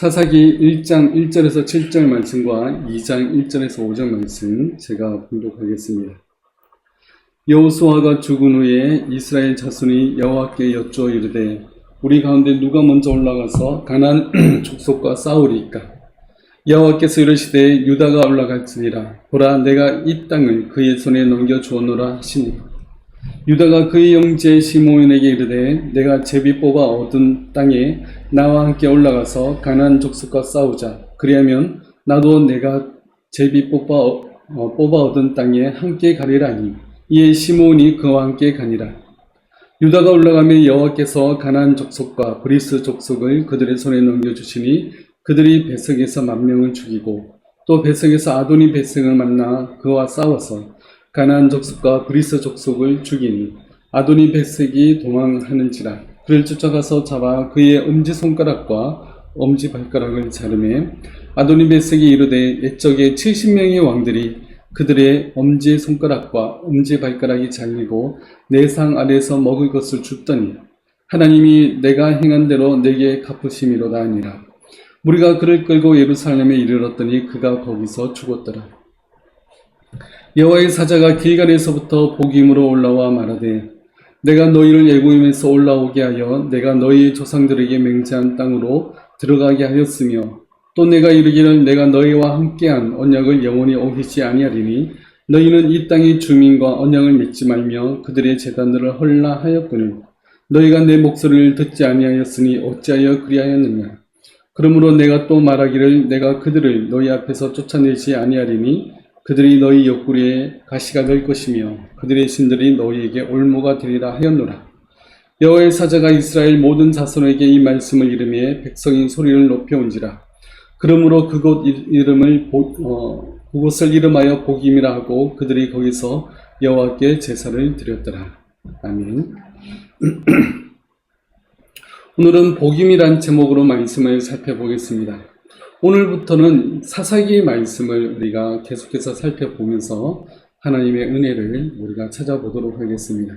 사사기 1장 1절에서 7절 말씀과 2장 1절에서 5절 말씀 제가 봉독하겠습니다. 여호수아가 죽은 후에 이스라엘 자손이 여호와께 여쭈어 이르되 우리 가운데 누가 먼저 올라가서 가나안 족속과 싸우리이까? 여호와께서 이르시되 유다가 올라갈지니라. 보라, 내가 이 땅을 그의 손에 넘겨 주었노라 하시니, 유다가 그의 형제 시므온에게 이르되 내가 제비 뽑아 얻은 땅에 나와 함께 올라가서 가나안 족속과 싸우자. 그리하면 나도 내가 제비 뽑아 얻은 땅에 함께 가리라니. 이에 시므온이 그와 함께 가니라. 유다가 올라가며 여호와께서 가나안 족속과 브리스 족속을 그들의 손에 넘겨주시니 그들이 베색에서 10,000명을 죽이고 또 베색에서 아도니 베색을 만나 그와 싸워서 가나안 족속과 브리스 족속을 죽이니 아도니 베색이 도망하는지라. 그를 쫓아가서 잡아 그의 엄지손가락과 엄지발가락을 자르매 아도니 베색이 이르되 옛적에 70명의 왕들이 그들의 엄지손가락과 엄지발가락이 잘리고 내 상 아래에서 먹을 것을 줍더니 하나님이 내가 행한 대로 내게 갚으심이로다 하니라. 무리가 그를 끌고 예루살렘에 이르렀더니 그가 거기서 죽었더라. 여호와의 사자가 길갈에서부터 복임으로 올라와 말하되 내가 너희를 애굽에서 올라오게 하여 내가 너희 조상들에게 맹세한 땅으로 들어가게 하였으며 또 내가 이르기를 내가 너희와 함께한 언약을 영원히 어기지 아니하리니 너희는 이 땅의 주민과 언약을 맺지 말며 그들의 제단들을 헐라 하였거늘 너희가 내 목소리를 듣지 아니하였으니 어찌하여 그리하였느냐. 그러므로 내가 또 말하기를 내가 그들을 너희 앞에서 쫓아내지 아니하리니 그들이 너희 옆구리에 가시가 될 것이며 그들의 신들이 너희에게 올무가 되리라 하였노라. 여호와의 사자가 이스라엘 모든 자손에게 이 말씀을 이르매 백성이 소리를 높여온지라. 그러므로 그곳을 이름하여 복임이라 하고 그들이 거기서 여호와께 제사를 드렸더라. 아멘. 오늘은 복임이란 제목으로 말씀을 살펴보겠습니다. 오늘부터는 사사기의 말씀을 우리가 계속해서 살펴보면서 하나님의 은혜를 우리가 찾아보도록 하겠습니다.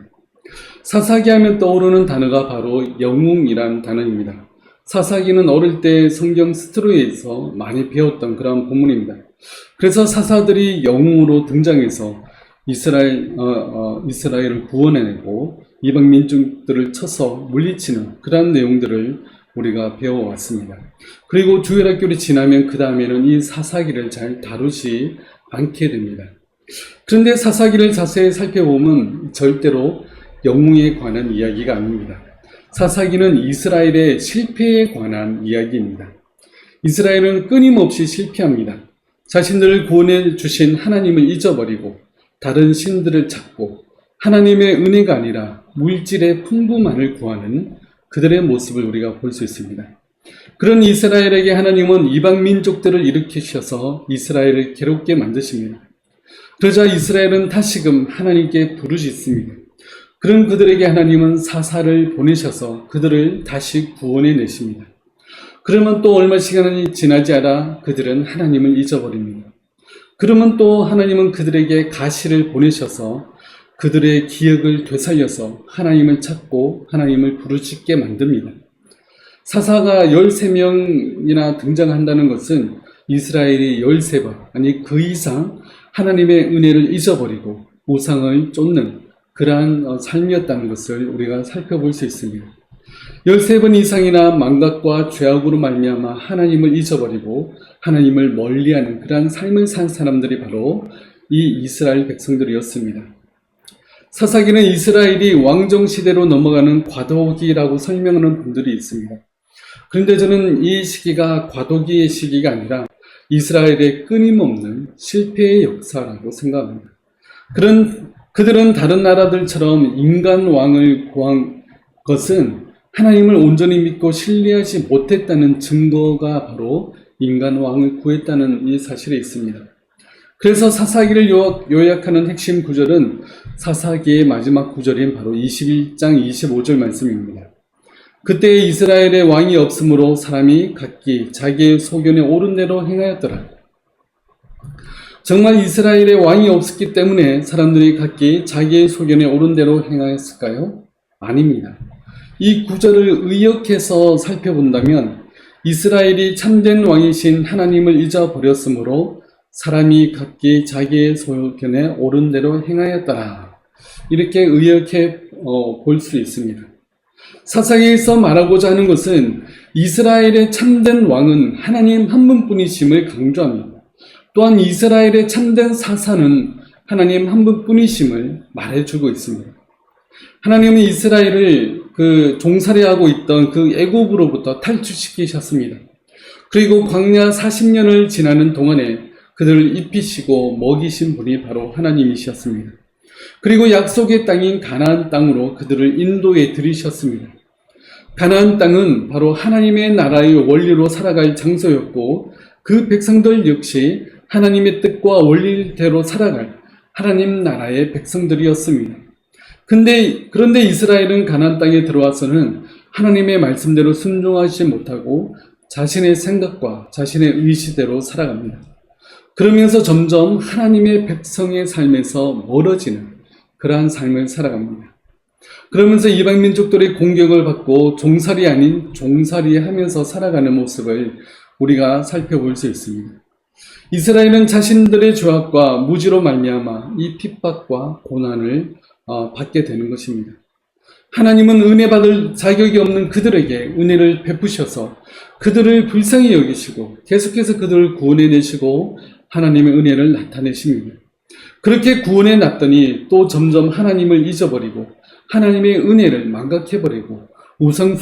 사사기 하면 떠오르는 단어가 바로 영웅이란 단어입니다. 사사기는 어릴 때 성경 스토리에서 많이 배웠던 그런 본문입니다. 그래서 사사들이 영웅으로 등장해서 이스라엘을 구원해내고 이방 민족들을 쳐서 물리치는 그런 내용들을 우리가 배워왔습니다. 그리고 주일학교를 지나면 그 다음에는 이 사사기를 잘 다루지 않게 됩니다. 그런데 사사기를 자세히 살펴보면 절대로 영웅에 관한 이야기가 아닙니다. 사사기는 이스라엘의 실패에 관한 이야기입니다. 이스라엘은 끊임없이 실패합니다. 자신들을 구원해 주신 하나님을 잊어버리고 다른 신들을 찾고 하나님의 은혜가 아니라 물질의 풍부만을 구하는 그들의 모습을 우리가 볼 수 있습니다. 그런 이스라엘에게 하나님은 이방 민족들을 일으키셔서 이스라엘을 괴롭게 만드십니다. 그러자 이스라엘은 다시금 하나님께 부르짖습니다. 그런 그들에게 하나님은 사사를 보내셔서 그들을 다시 구원해 내십니다. 그러면 또 얼마 시간이 지나지 않아 그들은 하나님을 잊어버립니다. 그러면 또 하나님은 그들에게 가시를 보내셔서 그들의 기억을 되살려서 하나님을 찾고 하나님을 부르짖게 만듭니다. 사사가 13명이나 등장한다는 것은 이스라엘이 13번, 아니 그 이상 하나님의 은혜를 잊어버리고 우상을 쫓는 그러한 삶이었다는 것을 우리가 살펴볼 수 있습니다. 13번 이상이나 망각과 죄악으로 말미암아 하나님을 잊어버리고 하나님을 멀리하는 그러한 삶을 산 사람들이 바로 이 이스라엘 백성들이었습니다. 사사기는 이스라엘이 왕정시대로 넘어가는 과도기라고 설명하는 분들이 있습니다. 그런데 저는 이 시기가 과도기의 시기가 아니라 이스라엘의 끊임없는 실패의 역사라고 생각합니다. 그들은 다른 나라들처럼 인간 왕을 구한 것은 하나님을 온전히 믿고 신뢰하지 못했다는 증거가 바로 인간 왕을 구했다는 이 사실에 있습니다. 그래서 사사기를 요약하는 핵심 구절은 사사기의 마지막 구절인 바로 21장 25절 말씀입니다. 그때 이스라엘의 왕이 없으므로 사람이 각기 자기의 소견에 옳은 대로 행하였더라. 정말 이스라엘의 왕이 없었기 때문에 사람들이 각기 자기의 소견에 옳은 대로 행하였을까요? 아닙니다. 이 구절을 의역해서 살펴본다면 이스라엘이 참된 왕이신 하나님을 잊어버렸으므로 사람이 각기 자기의 소견에 옳은 대로 행하였더라. 이렇게 의역해 볼 수 있습니다. 사사기에서 말하고자 하는 것은 이스라엘의 참된 왕은 하나님 한 분뿐이심을 강조합니다. 또한 이스라엘의 참된 사사는 하나님 한 분뿐이심을 말해주고 있습니다. 하나님은 이스라엘을 종살이하고 있던 그 애굽으로부터 탈출시키셨습니다. 그리고 광야 40년을 지나는 동안에 그들을 입히시고 먹이신 분이 바로 하나님이셨습니다. 그리고 약속의 땅인 가나안 땅으로 그들을 인도해 들이셨습니다. 가나안 땅은 바로 하나님의 나라의 원리로 살아갈 장소였고 그 백성들 역시 하나님의 뜻과 원리대로 살아갈 하나님 나라의 백성들이었습니다. 그런데 이스라엘은 가나안 땅에 들어와서는 하나님의 말씀대로 순종하지 못하고 자신의 생각과 자신의 의지대로 살아갑니다. 그러면서 점점 하나님의 백성의 삶에서 멀어지는 그러한 삶을 살아갑니다. 그러면서 이방 민족들의 공격을 받고 종살이 아닌 종살이 하면서 살아가는 모습을 우리가 살펴볼 수 있습니다. 이스라엘은 자신들의 죄악과 무지로 말미암아 이 핍박과 고난을 받게 되는 것입니다. 하나님은 은혜 받을 자격이 없는 그들에게 은혜를 베푸셔서 그들을 불쌍히 여기시고 계속해서 그들을 구원해내시고 하나님의 은혜를 나타내십니다. 그렇게 구원해 놨더니 또 점점 하나님을 잊어버리고 하나님의 은혜를 망각해버리고 우상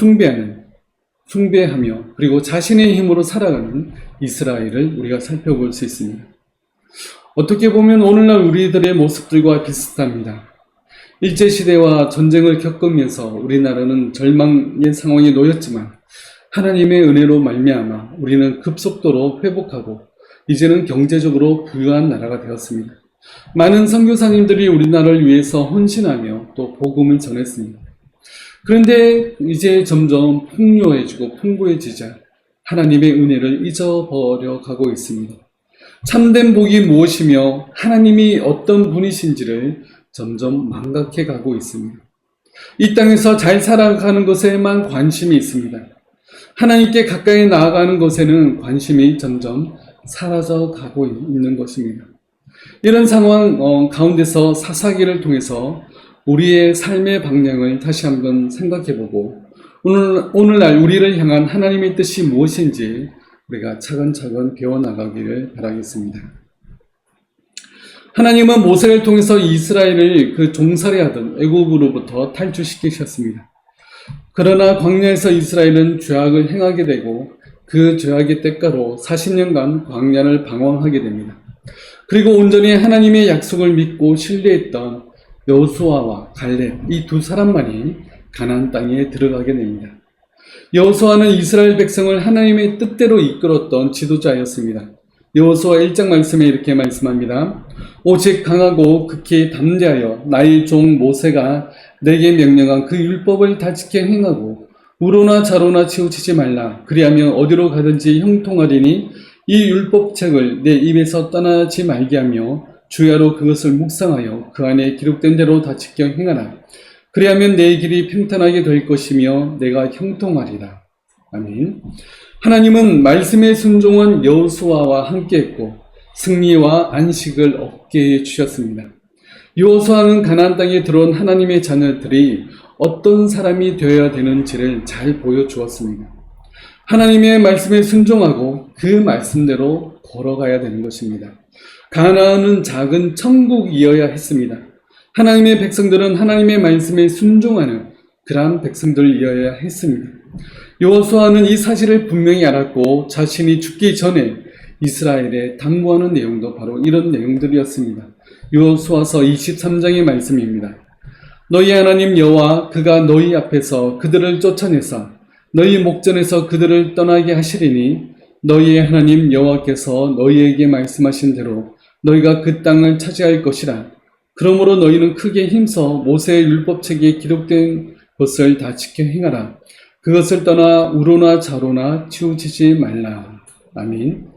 숭배하며 그리고 자신의 힘으로 살아가는 이스라엘을 우리가 살펴볼 수 있습니다. 어떻게 보면 오늘날 우리들의 모습들과 비슷합니다. 일제시대와 전쟁을 겪으면서 우리나라는 절망의 상황에 놓였지만 하나님의 은혜로 말미암아 우리는 급속도로 회복하고 이제는 경제적으로 부유한 나라가 되었습니다. 많은 선교사님들이 우리나라를 위해서 헌신하며 또 복음을 전했습니다. 그런데 이제 점점 풍요해지고 풍부해지자 하나님의 은혜를 잊어버려 가고 있습니다. 참된 복이 무엇이며 하나님이 어떤 분이신지를 점점 망각해 가고 있습니다. 이 땅에서 잘 살아가는 것에만 관심이 있습니다. 하나님께 가까이 나아가는 것에는 관심이 점점 사라져 가고 있는 것입니다. 이런 상황 가운데서 사사기를 통해서 우리의 삶의 방향을 다시 한번 생각해보고 오늘날 우리를 향한 하나님의 뜻이 무엇인지 우리가 차근차근 배워나가기를 바라겠습니다. 하나님은 모세를 통해서 이스라엘을 그 종살이하던 애굽으로부터 탈출시키셨습니다. 그러나 광야에서 이스라엘은 죄악을 행하게 되고 그 죄악의 대가로 40년간 광야를 방황하게 됩니다. 그리고 온전히 하나님의 약속을 믿고 신뢰했던 여호수아와 갈렙 이 두 사람만이 가나안 땅에 들어가게 됩니다. 여호수아는 이스라엘 백성을 하나님의 뜻대로 이끌었던 지도자였습니다. 여호수아 1장 말씀에 이렇게 말씀합니다. 오직 강하고 극히 담대하여 나의 종 모세가 내게 명령한 그 율법을 다 지켜 행하고 우로나 좌로나 치우치지 말라. 그리하면 어디로 가든지 형통하리니 이 율법책을 내 입에서 떠나지 말게 하며 주야로 그것을 묵상하여 그 안에 기록된 대로 다 지켜 행하라. 그리하면 내 길이 평탄하게 될 것이며 내가 형통하리라. 아멘. 하나님은 말씀에 순종한 여호수아와 함께했고 승리와 안식을 얻게 해주셨습니다. 여호수아는 가나안 땅에 들어온 하나님의 자녀들이 어떤 사람이 되어야 되는지를 잘 보여주었습니다. 하나님의 말씀에 순종하고 그 말씀대로 걸어가야 되는 것입니다. 가나안은 작은 천국이어야 했습니다. 하나님의 백성들은 하나님의 말씀에 순종하는 그러한 백성들이어야 했습니다. 여호수아는 이 사실을 분명히 알았고 자신이 죽기 전에 이스라엘에 당부하는 내용도 바로 이런 내용들이었습니다. 여호수아서 23장의 말씀입니다. 너희 하나님 여호와 그가 너희 앞에서 그들을 쫓아내사 너희 목전에서 그들을 떠나게 하시리니 너희의 하나님 여호와께서 너희에게 말씀하신 대로 너희가 그 땅을 차지할 것이라. 그러므로 너희는 크게 힘써 모세의 율법책에 기록된 것을 다 지켜 행하라. 그것을 떠나 우로나 좌로나 치우치지 말라. 아멘.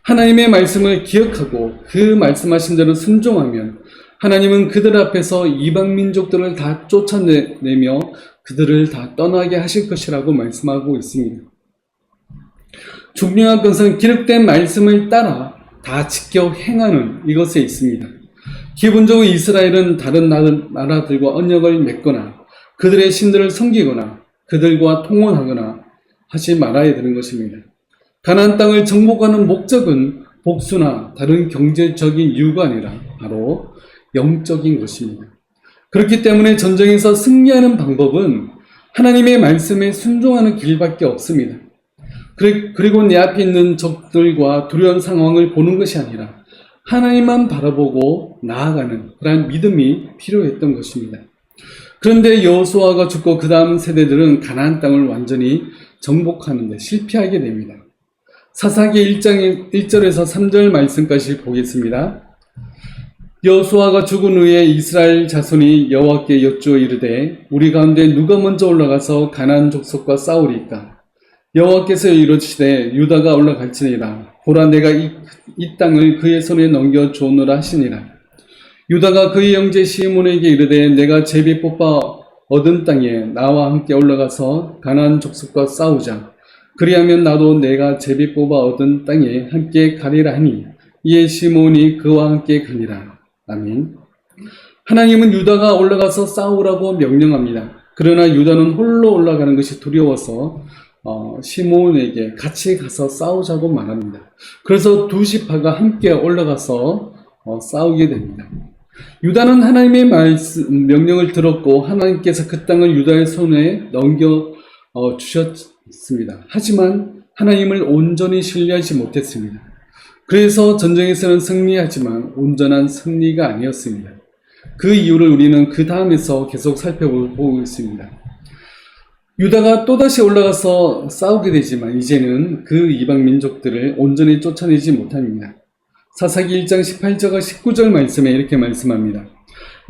하나님의 말씀을 기억하고 그 말씀하신 대로 순종하면 하나님은 그들 앞에서 이방 민족들을 다 쫓아내며 그들을 다 떠나게 하실 것이라고 말씀하고 있습니다. 중요한 것은 기록된 말씀을 따라 다 지켜 행하는 이것에 있습니다. 기본적으로 이스라엘은 다른 나라들과 언약을 맺거나 그들의 신들을 섬기거나 그들과 통혼하거나 하지 말아야 되는 것입니다. 가나안 땅을 정복하는 목적은 복수나 다른 경제적인 이유가 아니라 바로 영적인 것입니다. 그렇기 때문에 전쟁에서 승리하는 방법은 하나님의 말씀에 순종하는 길밖에 없습니다. 그리고 내 앞에 있는 적들과 두려운 상황을 보는 것이 아니라 하나님만 바라보고 나아가는 그러한 믿음이 필요했던 것입니다. 그런데 여호수아가 죽고 그 다음 세대들은 가나안 땅을 완전히 정복하는 데 실패하게 됩니다. 사사기 1장 1절에서 3절 말씀까지 보겠습니다. 여호수아가 죽은 후에 이스라엘 자손이 여호와께 여쭈어 이르되 우리 가운데 누가 먼저 올라가서 가나안 족속과 싸우리까? 여호와께서 이르시되 유다가 올라갈지니라. 보라 내가 이 땅을 그의 손에 넘겨 주오노라 하시니라. 유다가 그의 형제 시몬에게 이르되 내가 제비 뽑아 얻은 땅에 나와 함께 올라가서 가나안 족속과 싸우자. 그리하면 나도 내가 제비 뽑아 얻은 땅에 함께 가리라 하니 이에 시몬이 그와 함께 가니라. 아멘. 하나님은 유다가 올라가서 싸우라고 명령합니다. 그러나 유다는 홀로 올라가는 것이 두려워서 시몬에게 같이 가서 싸우자고 말합니다. 그래서 두 지파가 함께 올라가서 싸우게 됩니다. 유다는 하나님의 명령을 들었고 하나님께서 그 땅을 유다의 손에 넘겨 주셨습니다. 하지만 하나님을 온전히 신뢰하지 못했습니다. 그래서 전쟁에서는 승리하지만 온전한 승리가 아니었습니다. 그 이유를 우리는 그 다음에서 계속 살펴보고 있습니다. 유다가 또다시 올라가서 싸우게 되지만 이제는 그 이방 민족들을 온전히 쫓아내지 못합니다. 사사기 1장 18절과 19절 말씀에 이렇게 말씀합니다.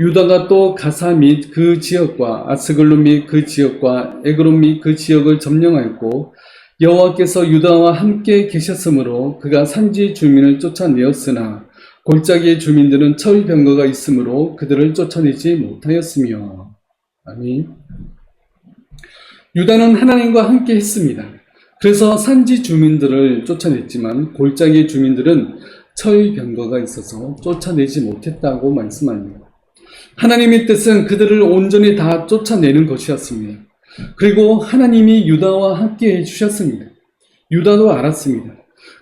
유다가 또 가사 및 그 지역과 아스글론 및 그 지역과 에그론 및 그 지역을 점령하였고 여호와께서 유다와 함께 계셨으므로 그가 산지 주민을 쫓아내었으나 골짜기의 주민들은 철병거가 있으므로 그들을 쫓아내지 못하였으며. 아멘. 유다는 하나님과 함께 했습니다. 그래서 산지 주민들을 쫓아냈지만 골짜기의 주민들은 철병거가 있어서 쫓아내지 못했다고 말씀합니다. 하나님의 뜻은 그들을 온전히 다 쫓아내는 것이었습니다. 그리고 하나님이 유다와 함께 해주셨습니다. 유다도 알았습니다.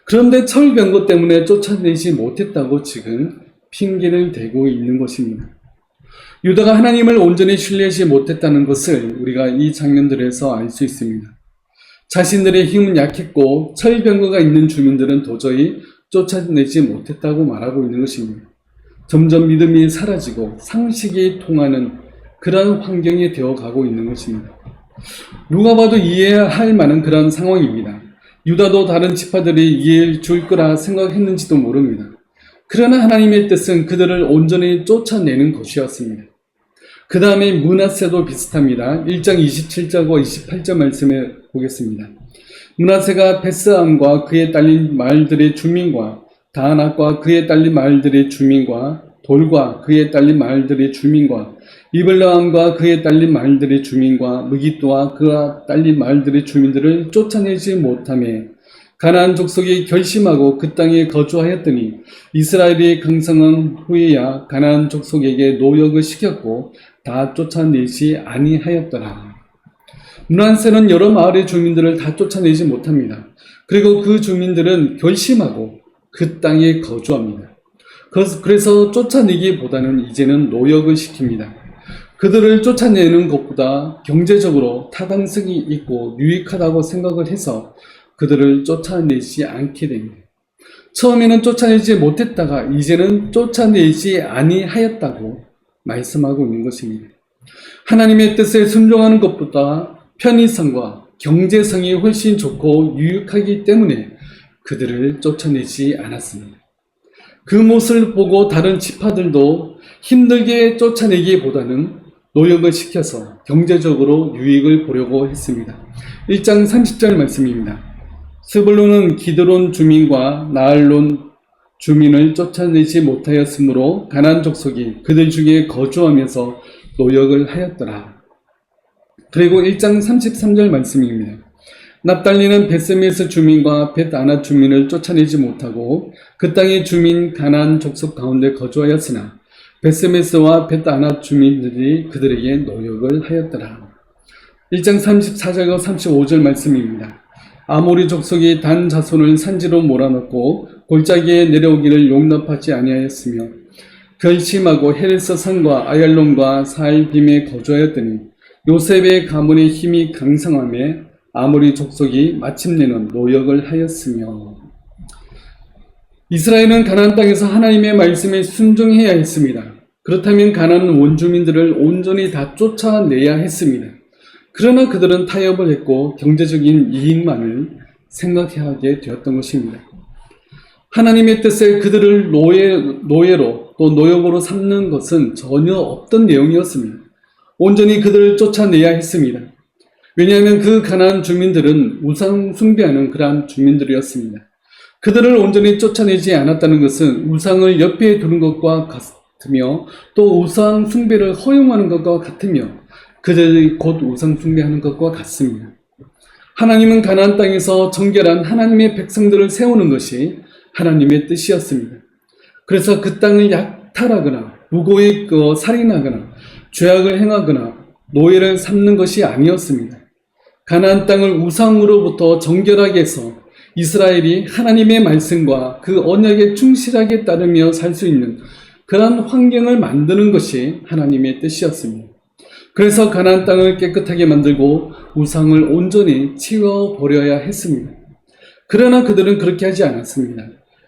그런데 철병거 때문에 쫓아내지 못했다고 지금 핑계를 대고 있는 것입니다. 유다가 하나님을 온전히 신뢰하지 못했다는 것을 우리가 이 장면들에서 알 수 있습니다. 자신들의 힘은 약했고 철병거가 있는 주민들은 도저히 쫓아내지 못했다고 말하고 있는 것입니다. 점점 믿음이 사라지고 상식이 통하는 그러한 환경이 되어가고 있는 것입니다. 누가 봐도 이해할 만한 그런 상황입니다. 유다도 다른 지파들이 이해해 줄 거라 생각했는지도 모릅니다. 그러나 하나님의 뜻은 그들을 온전히 쫓아내는 것이었습니다. 그 다음에 므낫세도 비슷합니다. 1장 27절과 28절 말씀에 보겠습니다. 므낫세가 베스암과 그에 딸린 마을들의 주민과 다낙과 그에 딸린 마을들의 주민과 돌과 그에 딸린 마을들의 주민과 이블라함과 그에 딸린 마을들의 주민과 무기또와 그와 딸린 마을들의 주민들을 쫓아내지 못하며 가나안 족속이 결심하고 그 땅에 거주하였더니 이스라엘이 강성한 후에야 가나안 족속에게 노역을 시켰고 다 쫓아내지 아니하였더라. 므낫세는 여러 마을의 주민들을 다 쫓아내지 못합니다. 그리고 그 주민들은 결심하고 그 땅에 거주합니다. 그래서 쫓아내기보다는 이제는 노역을 시킵니다. 그들을 쫓아내는 것보다 경제적으로 타당성이 있고 유익하다고 생각을 해서 그들을 쫓아내지 않게 됩니다. 처음에는 쫓아내지 못했다가 이제는 쫓아내지 아니하였다고 말씀하고 있는 것입니다. 하나님의 뜻에 순종하는 것보다 편의성과 경제성이 훨씬 좋고 유익하기 때문에 그들을 쫓아내지 않았습니다. 그 모습을 보고 다른 지파들도 힘들게 쫓아내기보다는 노역을 시켜서 경제적으로 유익을 보려고 했습니다. 1장 30절 말씀입니다. 스불론은 기드론 주민과 나알론 주민을 쫓아내지 못하였으므로 가나안 족속이 그들 중에 거주하면서 노역을 하였더라. 그리고 1장 33절 말씀입니다. 납달리는 벳세메스 주민과 벳아낫 주민을 쫓아내지 못하고 그 땅의 주민 가나안 족속 가운데 거주하였으나 벳세메스와 벳아낫 주민들이 그들에게 노역을 하였더라. 1장 34절과 35절 말씀입니다. 아모리 족속이 단 자손을 산지로 몰아넣고 골짜기에 내려오기를 용납하지 아니하였으며 결심하고 헤레스 산과 아얄론과 사알빔에 거주하였더니 요셉의 가문의 힘이 강성함에 아모리 족속이 마침내는 노역을 하였으며. 이스라엘은 가나안 땅에서 하나님의 말씀에 순종해야 했습니다. 그렇다면 가나안 원주민들을 온전히 다 쫓아내야 했습니다. 그러나 그들은 타협을 했고 경제적인 이익만을 생각하게 되었던 것입니다. 하나님의 뜻에 그들을 노예로 또 노역으로 삼는 것은 전혀 없던 내용이었습니다. 온전히 그들을 쫓아내야 했습니다. 왜냐하면 그 가나안 주민들은 우상 숭배하는 그러한 주민들이었습니다. 그들을 온전히 쫓아내지 않았다는 것은 우상을 옆에 두는 것과 같으며 또 우상 숭배를 허용하는 것과 같으며 그들이 곧 우상 숭배하는 것과 같습니다. 하나님은 가나안 땅에서 정결한 하나님의 백성들을 세우는 것이 하나님의 뜻이었습니다. 그래서 그 땅을 약탈하거나 무고히 살인하거나 죄악을 행하거나 노예를 삼는 것이 아니었습니다. 가나안 땅을 우상으로부터 정결하게 해서 이스라엘이 하나님의 말씀과 그 언약에 충실하게 따르며 살 수 있는 그런 환경을 만드는 것이 하나님의 뜻이었습니다. 그래서 가나안 땅을 깨끗하게 만들고 우상을 온전히 치워버려야 했습니다. 그러나 그들은 그렇게 하지 않았습니다.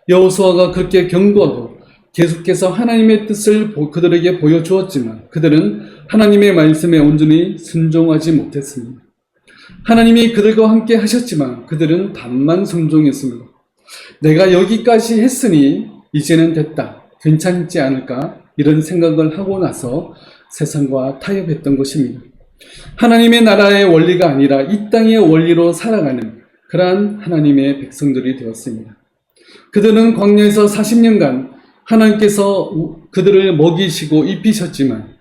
여호수아가 그렇게 경고하고 계속해서 하나님의 뜻을 그들에게 보여주었지만 그들은 하나님의 말씀에 온전히 순종하지 못했습니다. 하나님이 그들과 함께 하셨지만 그들은 반만 순종했습니다. 내가 여기까지 했으니 이제는 됐다, 괜찮지 않을까, 이런 생각을 하고 나서 세상과 타협했던 것입니다. 하나님의 나라의 원리가 아니라 이 땅의 원리로 살아가는 그러한 하나님의 백성들이 되었습니다. 그들은 광야에서 40년간 하나님께서 그들을 먹이시고 입히셨지만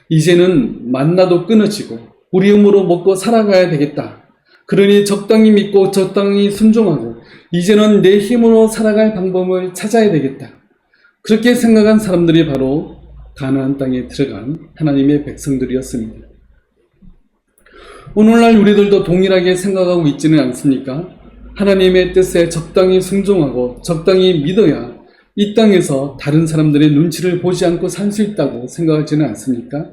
이제는 만나도 끊어지고 우리 힘으로 먹고 살아가야 되겠다. 그러니 적당히 믿고 적당히 순종하고 이제는 내 힘으로 살아갈 방법을 찾아야 되겠다. 그렇게 생각한 사람들이 바로 가나안 땅에 들어간 하나님의 백성들이었습니다. 오늘날 우리들도 동일하게 생각하고 있지는 않습니까? 하나님의 뜻에 적당히 순종하고 적당히 믿어야 이 땅에서 다른 사람들의 눈치를 보지 않고 살 수 있다고 생각하지는 않습니까?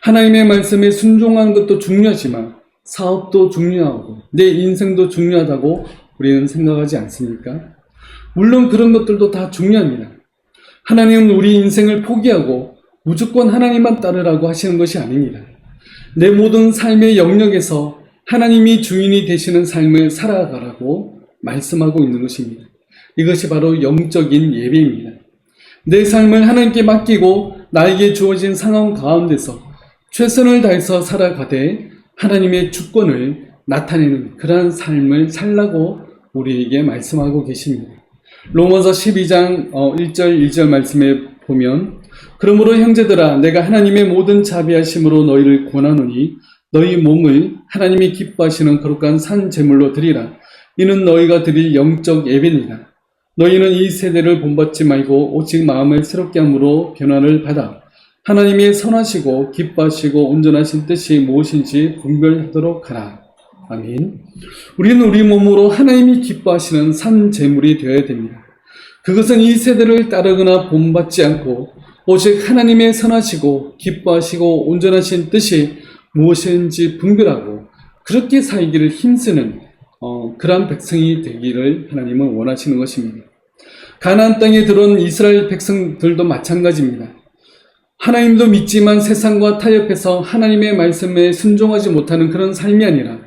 하나님의 말씀에 순종하는 것도 중요하지만 사업도 중요하고 내 인생도 중요하다고 우리는 생각하지 않습니까? 물론 그런 것들도 다 중요합니다. 하나님은 우리 인생을 포기하고 무조건 하나님만 따르라고 하시는 것이 아닙니다. 내 모든 삶의 영역에서 하나님이 주인이 되시는 삶을 살아가라고 말씀하고 있는 것입니다. 이것이 바로 영적인 예배입니다. 내 삶을 하나님께 맡기고 나에게 주어진 상황 가운데서 최선을 다해서 살아가되 하나님의 주권을 나타내는 그러한 삶을 살라고 우리에게 말씀하고 계십니다. 로마서 12장 1절 2절 말씀에 보면 그러므로 형제들아 내가 하나님의 모든 자비하심으로 너희를 권하노니 너희 몸을 하나님이 기뻐하시는 거룩한 산 제물로 드리라. 이는 너희가 드릴 영적 예배니라. 너희는 이 세대를 본받지 말고 오직 마음을 새롭게 함으로 변화를 받아 하나님의 선하시고 기뻐하시고 온전하신 뜻이 무엇인지 분별하도록 하라. 아멘. 우리는 우리 몸으로 하나님이 기뻐하시는 산 제물이 되어야 됩니다. 그것은 이 세대를 따르거나 본받지 않고 오직 하나님의 선하시고 기뻐하시고 온전하신 뜻이 무엇인지 분별하고 그렇게 살기를 힘쓰는 그러한 백성이 되기를 하나님은 원하시는 것입니다. 가나안 땅에 들어온 이스라엘 백성들도 마찬가지입니다. 하나님도 믿지만 세상과 타협해서 하나님의 말씀에 순종하지 못하는 그런 삶이 아니라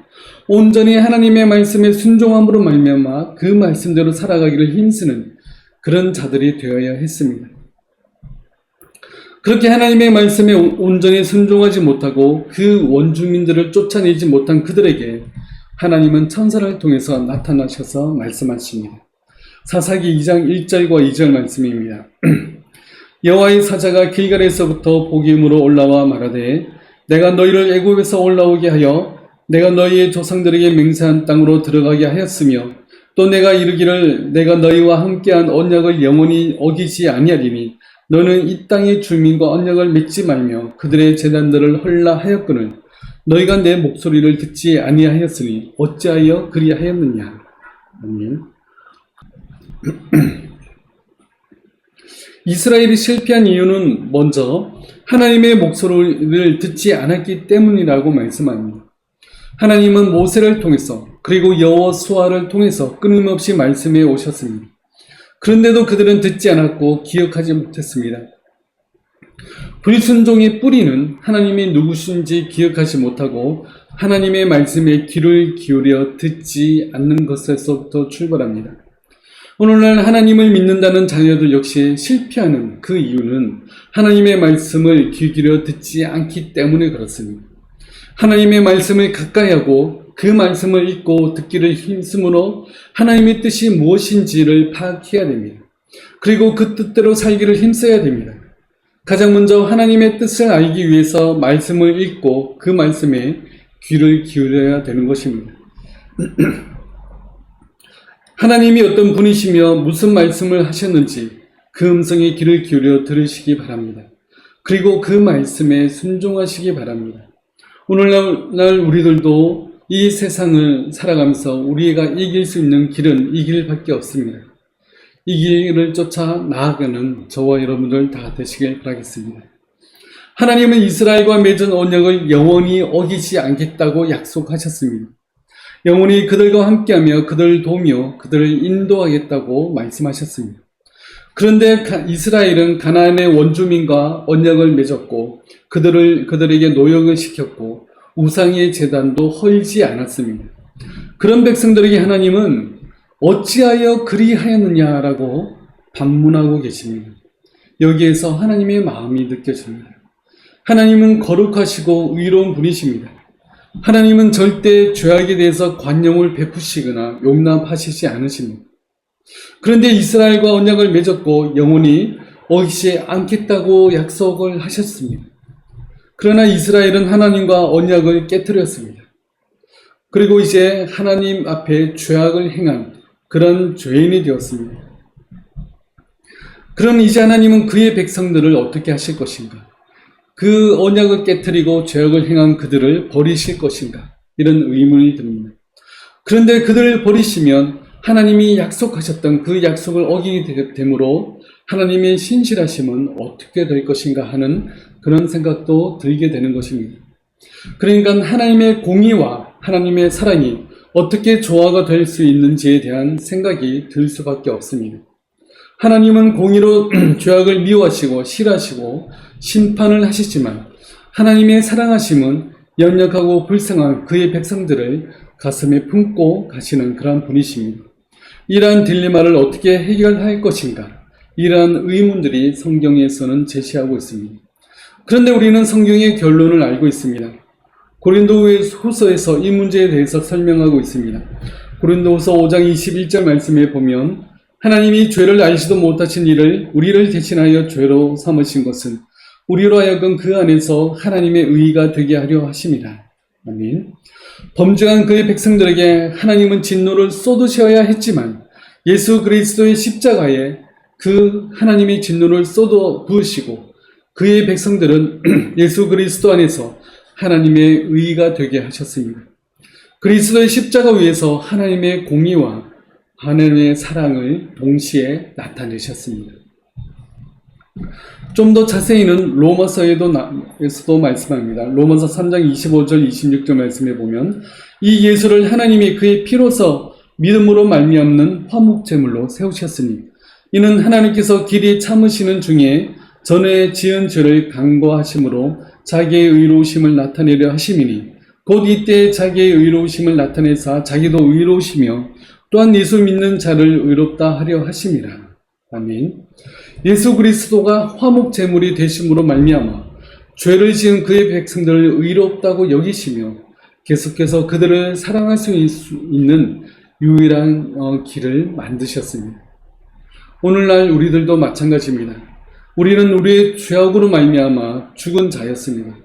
온전히 하나님의 말씀에 순종함으로 말미암아 그 말씀대로 살아가기를 힘쓰는 그런 자들이 되어야 했습니다. 그렇게 하나님의 말씀에 온전히 순종하지 못하고 그 원주민들을 쫓아내지 못한 그들에게 하나님은 천사를 통해서 나타나셔서 말씀하십니다. 사사기 2장 1절과 2절 말씀입니다. 여호와의 사자가 길갈에서부터 복임으로 올라와 말하되 내가 너희를 애굽에서 올라오게 하여 내가 너희의 조상들에게 맹세한 땅으로 들어가게 하였으며 또 내가 이르기를 내가 너희와 함께한 언약을 영원히 어기지 아니하리니 너는 이 땅의 주민과 언약을 맺지 말며 그들의 제단들을 헐라 하였거늘 너희가 내 목소리를 듣지 아니하였으니 어찌하여 그리하였느냐. 아멘. 이스라엘이 실패한 이유는 먼저 하나님의 목소리를 듣지 않았기 때문이라고 말씀합니다. 하나님은 모세를 통해서 그리고 여호수아를 통해서 끊임없이 말씀해 오셨습니다. 그런데도 그들은 듣지 않았고 기억하지 못했습니다. 불순종의 뿌리는 하나님이 누구신지 기억하지 못하고 하나님의 말씀에 귀를 기울여 듣지 않는 것에서부터 출발합니다. 오늘날 하나님을 믿는다는 자녀들 역시 실패하는 그 이유는 하나님의 말씀을 귀 기울여 듣지 않기 때문에 그렇습니다. 하나님의 말씀을 가까이 하고 그 말씀을 읽고 듣기를 힘쓰므로 하나님의 뜻이 무엇인지를 파악해야 됩니다. 그리고 그 뜻대로 살기를 힘써야 됩니다. 가장 먼저 하나님의 뜻을 알기 위해서 말씀을 읽고 그 말씀에 귀를 기울여야 되는 것입니다. 하나님이 어떤 분이시며 무슨 말씀을 하셨는지 그 음성에 귀를 기울여 들으시기 바랍니다. 그리고 그 말씀에 순종하시기 바랍니다. 오늘날 우리들도 이 세상을 살아가면서 우리가 이길 수 있는 길은 이 길밖에 없습니다. 이 길을 쫓아 나아가는 저와 여러분들 다 되시길 바라겠습니다. 하나님은 이스라엘과 맺은 언약을 영원히 어기지 않겠다고 약속하셨습니다. 영원히 그들과 함께하며 그들을 도우며 그들을 인도하겠다고 말씀하셨습니다. 그런데 이스라엘은 가나안의 원주민과 언약을 맺었고 그들에게 노역을 시켰고 우상의 제단도 헐지 않았습니다. 그런 백성들에게 하나님은 어찌하여 그리하였느냐라고 반문하고 계십니다. 여기에서 하나님의 마음이 느껴집니다. 하나님은 거룩하시고 의로운 분이십니다. 하나님은 절대 죄악에 대해서 관용을 베푸시거나 용납하시지 않으십니다. 그런데 이스라엘과 언약을 맺었고 영원히 어기지 않겠다고 약속을 하셨습니다. 그러나 이스라엘은 하나님과 언약을 깨뜨렸습니다. 그리고 이제 하나님 앞에 죄악을 행한 그런 죄인이 되었습니다. 그럼 이제 하나님은 그의 백성들을 어떻게 하실 것인가? 그 언약을 깨뜨리고 죄악을 행한 그들을 버리실 것인가? 이런 의문이 듭니다. 그런데 그들을 버리시면 하나님이 약속하셨던 그 약속을 어기게 되므로 하나님의 신실하심은 어떻게 될 것인가 하는 그런 생각도 들게 되는 것입니다. 그러니까 하나님의 공의와 하나님의 사랑이 어떻게 조화가 될 수 있는지에 대한 생각이 들 수밖에 없습니다. 하나님은 공의로 죄악을 미워하시고 싫어하시고 심판을 하시지만 하나님의 사랑하심은 연약하고 불쌍한 그의 백성들을 가슴에 품고 가시는 그러한 분이십니다. 이러한 딜레마를 어떻게 해결할 것인가? 이러한 의문들이 성경에서는 제시하고 있습니다. 그런데 우리는 성경의 결론을 알고 있습니다. 고린도후서에서 이 문제에 대해서 설명하고 있습니다. 고린도후서 5장 21절 말씀에 보면 하나님이 죄를 알지도 못하신 이를 우리를 대신하여 죄로 삼으신 것은 우리로 하여금 그 안에서 하나님의 의의가 되게 하려 하심이라. 아멘. 범죄한 그의 백성들에게 하나님은 진노를 쏟으셔야 했지만 예수 그리스도의 십자가에 그 하나님의 진노를 쏟아 부으시고 그의 백성들은 예수 그리스도 안에서 하나님의 의의가 되게 하셨습니다. 그리스도의 십자가 위에서 하나님의 공의와 하나님의 사랑을 동시에 나타내셨습니다. 좀 더 자세히는 로마서에서도 말씀합니다. 로마서 3장 25절 26절 말씀에 보면 이 예수를 하나님이 그의 피로서 믿음으로 말미암는 화목제물로 세우셨으니 이는 하나님께서 길이 참으시는 중에 전에 지은 죄를 간과하심으로 자기의 의로우심을 나타내려 하심이니 곧 이때 자기의 의로우심을 나타내사 자기도 의로우시며 또한 예수 믿는 자를 의롭다 하려 하심이라. 아멘. 예수 그리스도가 화목 제물이 되심으로 말미암아 죄를 지은 그의 백성들을 의롭다고 여기시며 계속해서 그들을 사랑할 수 있는 유일한 길을 만드셨습니다. 오늘날 우리들도 마찬가지입니다. 우리는 우리의 죄악으로 말미암아 죽은 자였습니다.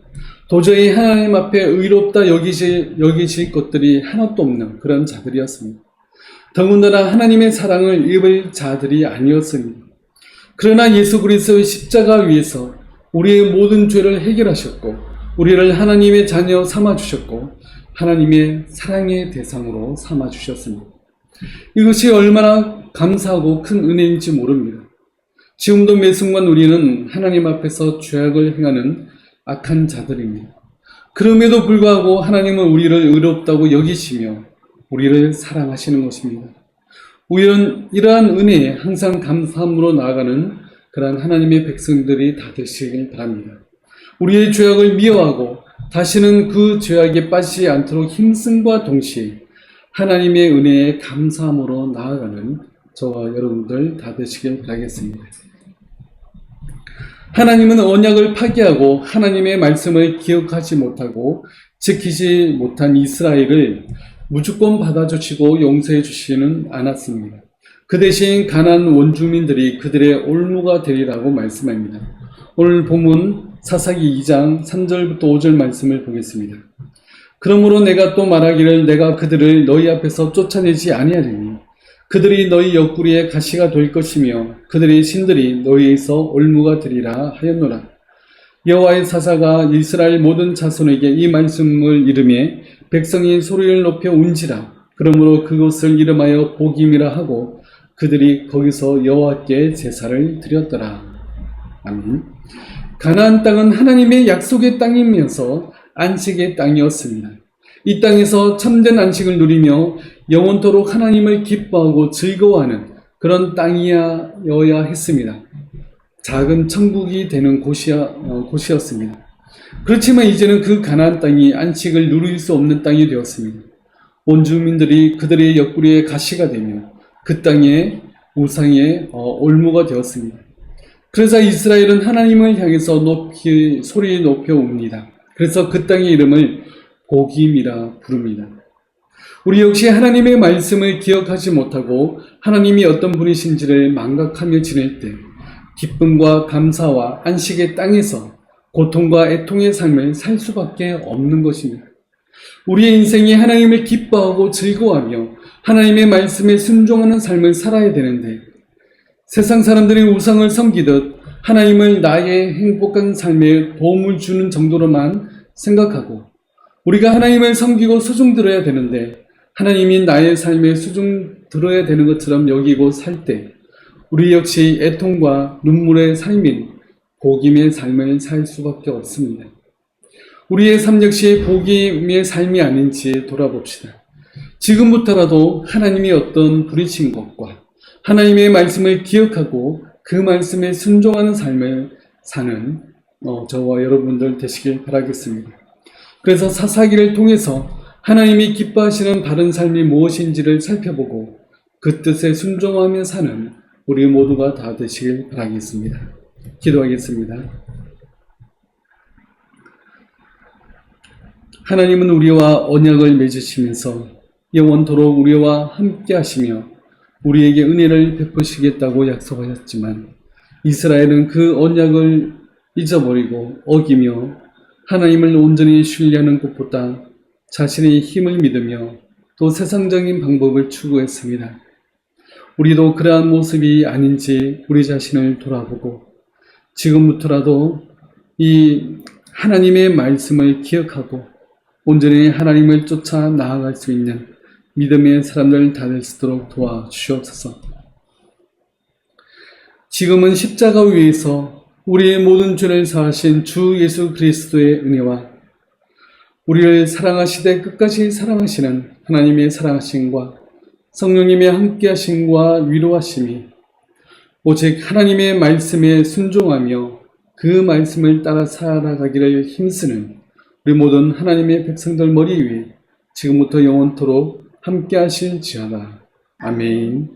도저히 하나님 앞에 의롭다 여기실 것들이 하나도 없는 그런 자들이었습니다. 더군다나 하나님의 사랑을 입을 자들이 아니었습니다. 그러나 예수 그리스도의 십자가 위에서 우리의 모든 죄를 해결하셨고 우리를 하나님의 자녀 삼아주셨고 하나님의 사랑의 대상으로 삼아주셨습니다. 이것이 얼마나 감사하고 큰 은혜인지 모릅니다. 지금도 매 순간 우리는 하나님 앞에서 죄악을 행하는 악한 자들입니다. 그럼에도 불구하고 하나님은 우리를 의롭다고 여기시며 우리를 사랑하시는 것입니다. 우리는 이러한 은혜에 항상 감사함으로 나아가는 그러한 하나님의 백성들이 다 되시길 바랍니다. 우리의 죄악을 미워하고 다시는 그 죄악에 빠지지 않도록 힘씀과 동시에 하나님의 은혜에 감사함으로 나아가는 저와 여러분들 다 되시길 바라겠습니다. 하나님은 언약을 파기하고 하나님의 말씀을 기억하지 못하고 지키지 못한 이스라엘을 무조건 받아주시고 용서해 주시지는 않았습니다. 그 대신 가나안 원주민들이 그들의 올무가 되리라고 말씀합니다. 오늘 본문 사사기 2장 3절부터 5절 말씀을 보겠습니다. 그러므로 내가 또 말하기를 내가 그들을 너희 앞에서 쫓아내지 아니하리니 그들이 너희 옆구리에 가시가 될 것이며 그들의 신들이 너희에서 올무가 되리라 하였노라. 여호와의 사사가 이스라엘 모든 자손에게 이 말씀을 이르매 백성이 소리를 높여 운지라. 그러므로 그곳을 이름하여 보김이라 하고 그들이 거기서 여호와께 제사를 드렸더라. 아멘. 가나안 땅은 하나님의 약속의 땅이면서 안식의 땅이었습니다. 이 땅에서 참된 안식을 누리며 영원토록 하나님을 기뻐하고 즐거워하는 그런 땅이어야 했습니다. 작은 천국이 되는 곳이었습니다. 그렇지만 이제는 그 가나안 땅이 안식을 누릴 수 없는 땅이 되었습니다. 온 주민들이 그들의 옆구리에 가시가 되며 그 땅에 우상의 올무가 되었습니다. 그래서 이스라엘은 하나님을 향해서 소리 높여 웁니다. 그래서 그 땅의 이름을 보김이라 부릅니다. 우리 역시 하나님의 말씀을 기억하지 못하고 하나님이 어떤 분이신지를 망각하며 지낼 때 기쁨과 감사와 안식의 땅에서 고통과 애통의 삶을 살 수밖에 없는 것입니다. 우리의 인생이 하나님을 기뻐하고 즐거워하며 하나님의 말씀에 순종하는 삶을 살아야 되는데 세상 사람들이 우상을 섬기듯 하나님을 나의 행복한 삶에 도움을 주는 정도로만 생각하고 우리가 하나님을 섬기고 수종 들어야 되는데 하나님이 나의 삶에 수종 들어야 되는 것처럼 여기고 살 때 우리 역시 애통과 눈물의 삶인 복임의 삶을 살 수밖에 없습니다. 우리의 삶 역시 복임의 삶이 아닌지 돌아봅시다. 지금부터라도 하나님이 어떤 부리신 것과 하나님의 말씀을 기억하고 그 말씀에 순종하는 삶을 사는 저와 여러분들 되시길 바라겠습니다. 그래서 사사기를 통해서 하나님이 기뻐하시는 바른 삶이 무엇인지를 살펴보고 그 뜻에 순종하며 사는 우리 모두가 다 되시길 바라겠습니다. 기도하겠습니다. 하나님은 우리와 언약을 맺으시면서 영원토록 우리와 함께 하시며 우리에게 은혜를 베푸시겠다고 약속하셨지만 이스라엘은 그 언약을 잊어버리고 어기며 하나님을 온전히 신뢰하는 것보다 자신의 힘을 믿으며 또 세상적인 방법을 추구했습니다. 우리도 그러한 모습이 아닌지 우리 자신을 돌아보고 지금부터라도 이 하나님의 말씀을 기억하고 온전히 하나님을 쫓아 나아갈 수 있는 믿음의 사람들 다 될 수 있도록 도와주시옵소서. 지금은 십자가 위에서 우리의 모든 죄를 사하신 주 예수 그리스도의 은혜와 우리를 사랑하시되 끝까지 사랑하시는 하나님의 사랑하심과 성령님의 함께하심과 위로하심이 오직 하나님의 말씀에 순종하며 그 말씀을 따라 살아가기를 힘쓰는 우리 모든 하나님의 백성들 머리 위에 지금부터 영원토록 함께하실지어다. 아멘.